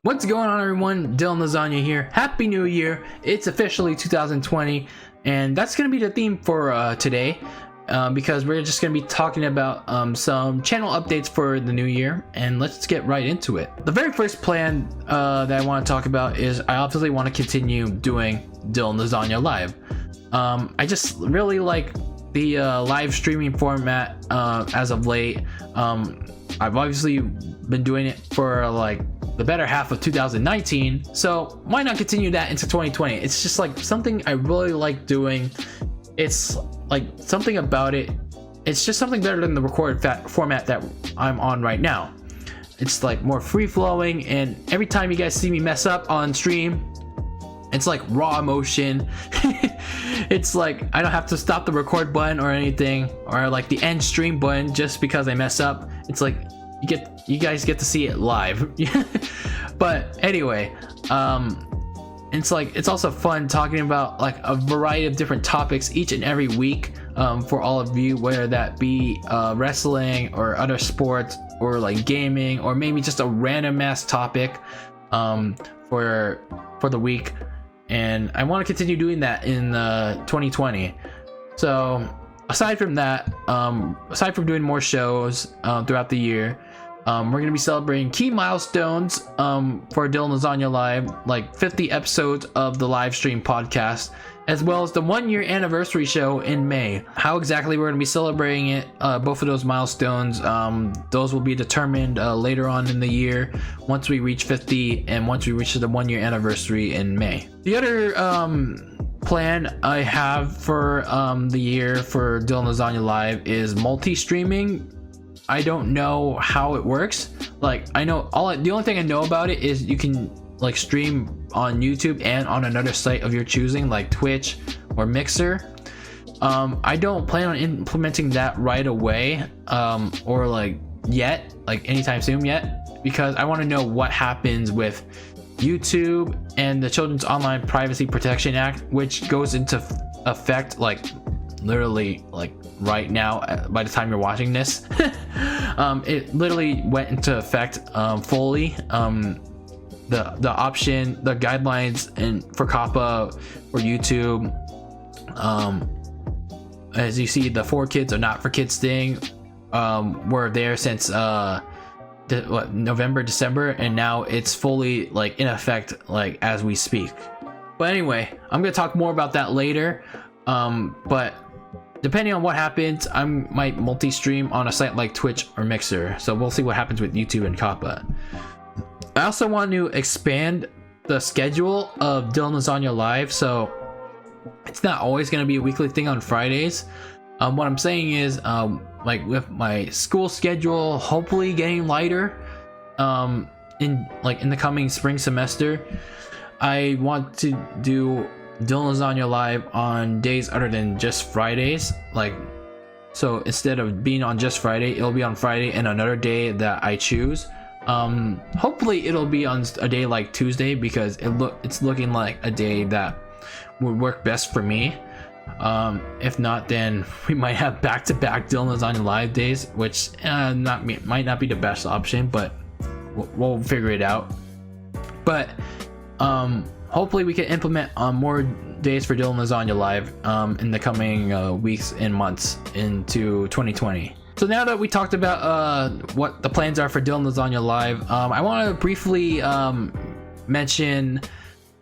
What's going on, everyone? DylanLasagna here. Happy New Year. It's officially 2020, and that's going to be the theme for today, because we're just going to be talking about some channel updates for the new year, and let's get right into it. The very first plan that I want to talk about is I obviously want to continue doing DylanLasagna Live. I just really like the live streaming format as of late. I've obviously been doing it for like the better half of 2019, so why not continue that into 2020? It's just like something I really like doing. It's like something about it, it's just something better than the recorded format that I'm on right now. It's like more free-flowing, and every time you guys see me mess up on stream, it's like raw emotion. It's like I don't have to stop the record button or anything, or like the end stream button just because I mess up. It's like you guys get to see it live. But anyway, it's also fun talking about like a variety of different topics each and every week for all of you, whether that be wrestling or other sports or like gaming, or maybe just a random ass topic for the week. And I want to continue doing that in 2020. So aside from that, aside from doing more shows throughout the year, we're going to be celebrating key milestones for DylanLasagna Live, like 50 episodes of the live stream podcast, as well as the 1-year anniversary show in May. How exactly we're going to be celebrating it, both of those milestones, those will be determined later on in the year once we reach 50 and once we reach the 1-year anniversary in May. The other plan I have for the year for DylanLasagna Live is multi-streaming. I don't know how it works. Like, I know the only thing I know about it is you can like stream on YouTube and on another site of your choosing, like Twitch or Mixer. I don't plan on implementing that right away, or like anytime soon yet, because I want to know what happens with YouTube and the Children's Online Privacy Protection Act, which goes into effect like literally like right now by the time you're watching this. It literally went into effect fully. The option, the guidelines and for COPPA for YouTube, as you see, the for kids or not for kids thing were there since November, December, and now it's fully like in effect like as we speak. But anyway, I'm gonna talk more about that later. But depending on what happens, I might multi-stream on a site like Twitch or Mixer, so we'll see what happens with YouTube and COPPA. I also want to expand the schedule of DylanLasagna Live, so it's not always going to be a weekly thing on Fridays. What I'm saying is, like with my school schedule hopefully getting lighter in the coming spring semester, I want to do DylanLasagna Live on days other than just Fridays. Like, so instead of being on just Friday, it'll be on Friday and another day that I choose. Hopefully it'll be on a day like Tuesday, because it's looking like a day that would work best for me. If not, then we might have back-to-back DylanLasagna Live days, which might not be the best option, but we'll figure it out. But hopefully we can implement more days for DylanLasagna Live in the coming weeks and months into 2020. So now that we talked about what the plans are for DylanLasagna Live, I want to briefly mention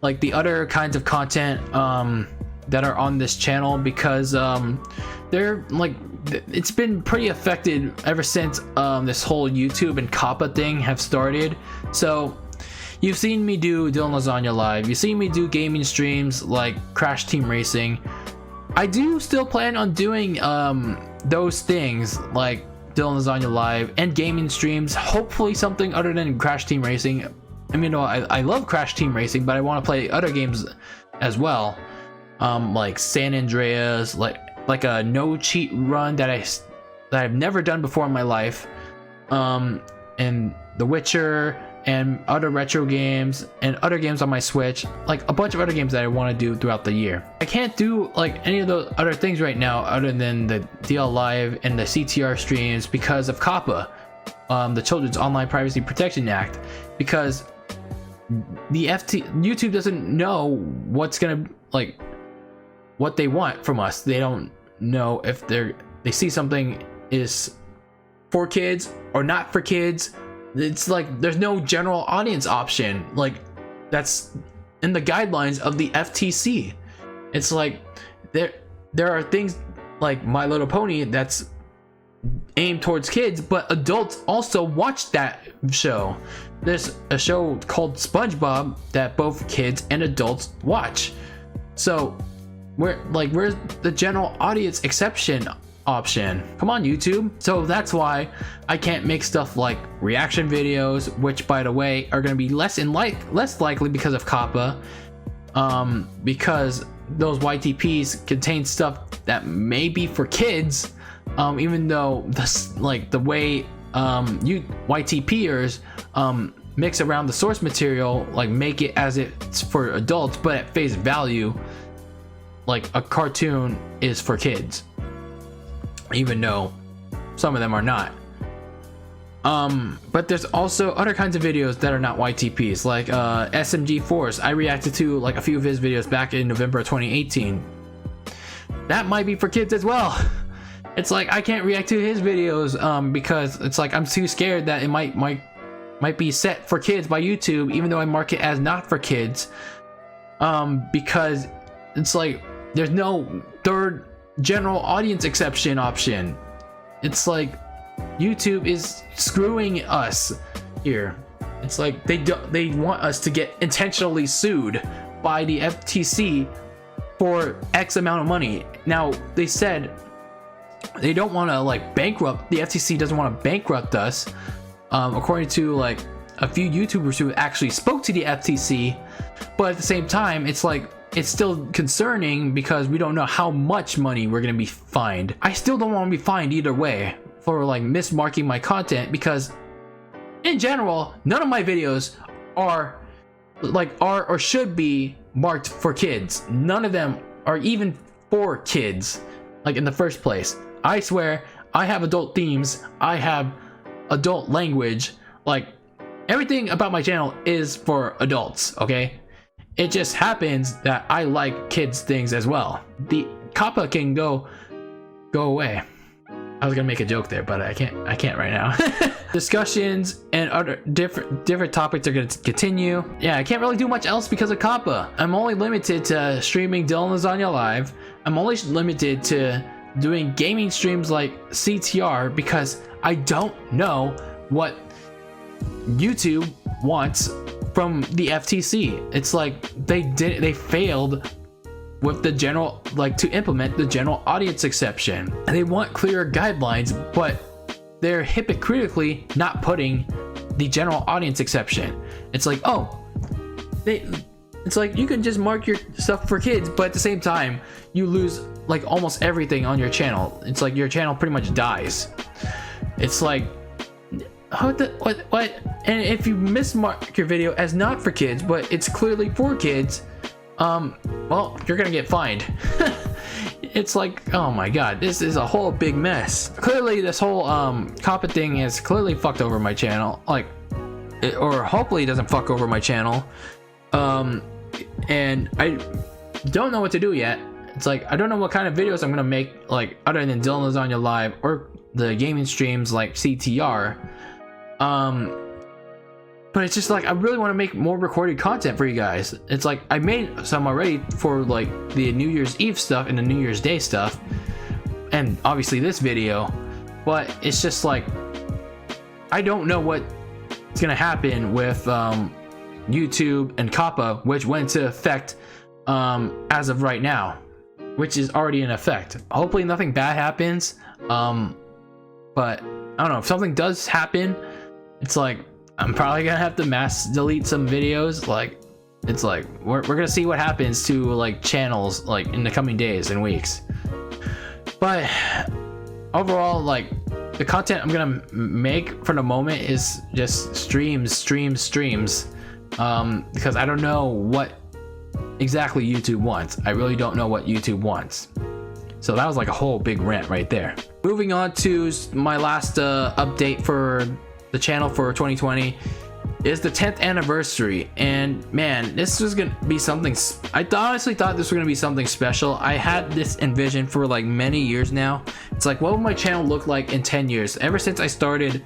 like the other kinds of content that are on this channel, because they're like, it's been pretty affected ever since this whole YouTube and COPPA thing have started. So you've seen me do DylanLasagna Live, you've seen me do gaming streams like Crash Team Racing. I do still plan on doing those things like DylanLasagna Live and gaming streams, hopefully something other than Crash Team Racing. I mean, I love Crash Team Racing, but I want to play other games as well, like San Andreas, like a no cheat run that I've never done before in my life, and The Witcher, and other retro games and other games on my Switch, like a bunch of other games that I want to do throughout the year. I can't do like any of those other things right now other than the DL Live and the CTR streams because of COPPA, the Children's Online Privacy Protection Act, because YouTube doesn't know what's gonna like what they want from us. They don't know if they see something is for kids or not for kids. It's like there's no general audience option, like that's in the guidelines of the FTC. It's like there are things like My Little Pony that's aimed towards kids, but adults also watch that show. There's a show called SpongeBob that both kids and adults watch. So where's the general audience exception option? Come on, YouTube. So that's why I can't make stuff like reaction videos, which by the way are going to be less likely because of COPPA, because those YTPs contain stuff that may be for kids, even though the way YTPers mix around the source material, like make it as it's for adults, but at face value like a cartoon is for kids, even though some of them are not. But there's also other kinds of videos that are not YTPs, like SMG Force. I reacted to like a few of his videos back in November of 2018. That might be for kids as well. It's like I can't react to his videos because it's like I'm too scared that it might be set for kids by YouTube, even though I mark it as not for kids, because it's like there's no third general audience exception option. It's like YouTube is screwing us here. It's like they want us to get intentionally sued by the FTC for X amount of money. Now they said they don't want to like bankrupt, the FTC doesn't want to bankrupt us, according to like a few YouTubers who actually spoke to the FTC, but at the same time it's like it's still concerning because we don't know how much money we're gonna be fined. I still don't want to be fined either way for like mismarking my content, because in general none of my videos are or should be marked for kids. None of them are even for kids, like in the first place. I swear I have adult themes, I have adult language, like everything about my channel is for adults, okay? It just happens that I like kids things as well. The COPPA can go away. I was gonna make a joke there, but I can't right now. Discussions and other different topics are gonna continue. Yeah, I can't really do much else because of COPPA. I'm only limited to streaming DylanLasagna live. I'm only limited to doing gaming streams like CTR because I don't know what YouTube wants from the FTC. It's like they failed with the general, like to implement the general audience exception. And they want clearer guidelines, but they're hypocritically not putting the general audience exception. It's like, it's like you can just mark your stuff for kids, but at the same time you lose like almost everything on your channel. It's like your channel pretty much dies. It's like what? And if you mismark your video as not for kids, but it's clearly for kids, well, you're gonna get fined. It's like, oh my god, this is a whole big mess. Clearly this whole COPPA thing has clearly fucked over my channel, like or hopefully it doesn't fuck over my channel. And I don't know what to do yet. It's like I don't know what kind of videos I'm gonna make, like other than DylanLasagna live or the gaming streams like CTR. But it's just like I really want to make more recorded content for you guys. It's like I made some already for like the New Year's Eve stuff and the New Year's Day stuff, and obviously this video, but it's just like I don't know what's gonna happen with YouTube and COPPA, which went into effect as of right now, which is already in effect. Hopefully nothing bad happens, but I don't know, if something does happen, it's like I'm probably gonna have to mass delete some videos. Like it's like we're gonna see what happens to like channels like in the coming days and weeks. But overall, like the content I'm gonna make for the moment is just streams, because I don't know what exactly YouTube wants. I really don't know what YouTube wants. So that was like a whole big rant right there. Moving on to my last update for the channel for 2020. is the 10th anniversary, and man, this was gonna be something. I honestly thought this was gonna be something special. I had this envisioned for like many years now. It's like, what would my channel look like in 10 years? Ever since I started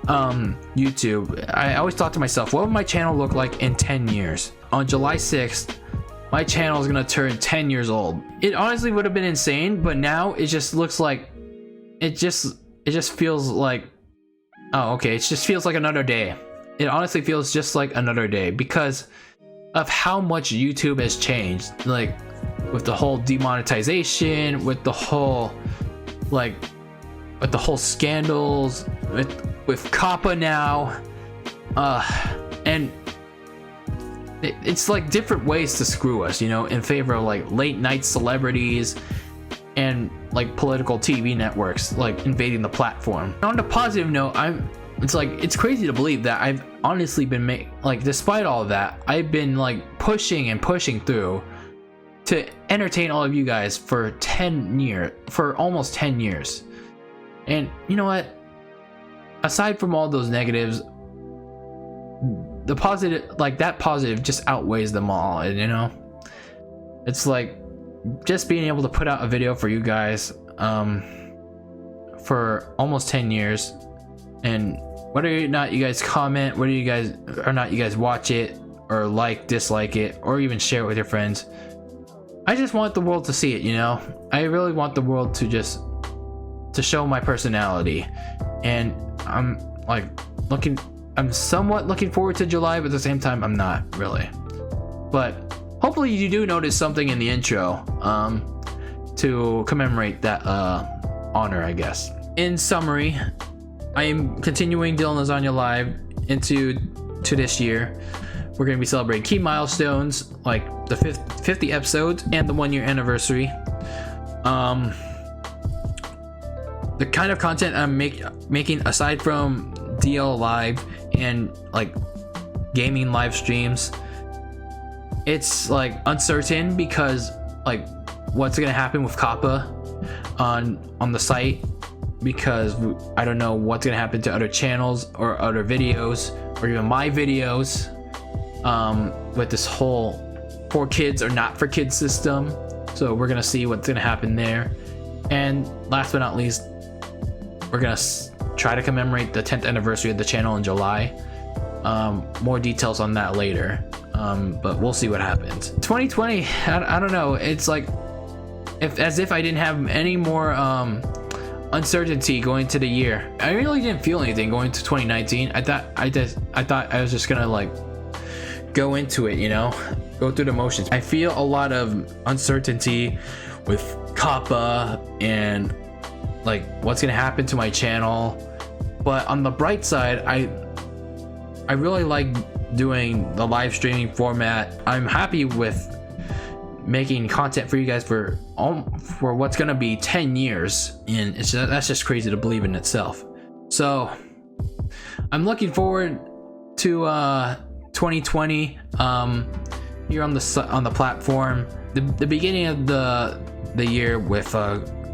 YouTube, I always thought to myself, what would my channel look like in 10 years? On July 6th, my channel is gonna turn 10 years old. It honestly would have been insane, but now it just looks like it just feels like, oh, okay, it just feels like another day. It honestly feels just like another day because of how much YouTube has changed, like with the whole demonetization, with the whole scandals, with COPPA now, and it's like different ways to screw us, you know, in favor of like late night celebrities and like political TV networks like invading the platform. On a positive note, it's crazy to believe that I've honestly been despite all of that, I've been like pushing through to entertain all of you guys for almost 10 years. And you know what? Aside from all those negatives, the positive, that positive just outweighs them all. And you know, it's like just being able to put out a video for you guys for almost 10 years, and whether or not you guys comment, whether you guys watch it or dislike it, or even share it with your friends, I just want the world to see it, you know? I really want the world to show my personality. And I'm somewhat looking forward to July, but at the same time I'm not really. But hopefully you do notice something in the intro to commemorate that honor, I guess. In summary, I am continuing DylanLasagna Live into this year. We're going to be celebrating key milestones like the 50 episodes and the 1-year anniversary. The kind of content I'm making aside from DL Live and like gaming live streams, it's like uncertain because like what's going to happen with COPPA on the site, because I don't know what's gonna happen to other channels or other videos or even my videos with this whole for kids or not for kids system. So we're gonna see what's gonna happen there. And last but not least, we're gonna try to commemorate the 10th anniversary of the channel in July. More details on that later, but we'll see what happens. 2020, I don't know, it's like as if I didn't have any more uncertainty going into the year. I really didn't feel anything going into 2019. I thought I was just gonna like go into it, you know, go through the motions. I feel a lot of uncertainty with COPPA and like what's gonna happen to my channel. But on the bright side, I really like doing the live streaming format. I'm happy with making content for you guys for what's gonna be 10 years, and that's just crazy to believe in itself. So I'm looking forward to 2020 here on the platform. The beginning of the year with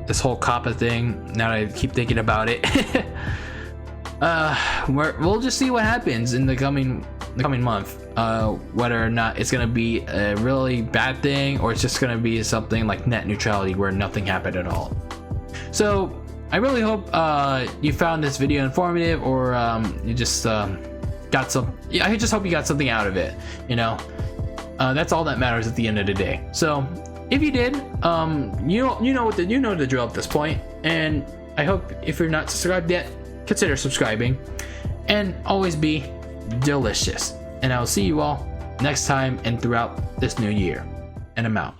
this whole COPPA thing, now that I keep thinking about it, we'll just see what happens in the coming month, whether or not it's gonna be a really bad thing or it's just gonna be something like net neutrality where nothing happened at all. So I really hope you found this video informative, or you just got some. I just hope you got something out of it, you know. That's all that matters at the end of the day. So if you did, you know the drill at this point, and I hope if you're not subscribed yet, consider subscribing, and always be delicious. And I'll see you all next time and throughout this new year. And I'm out.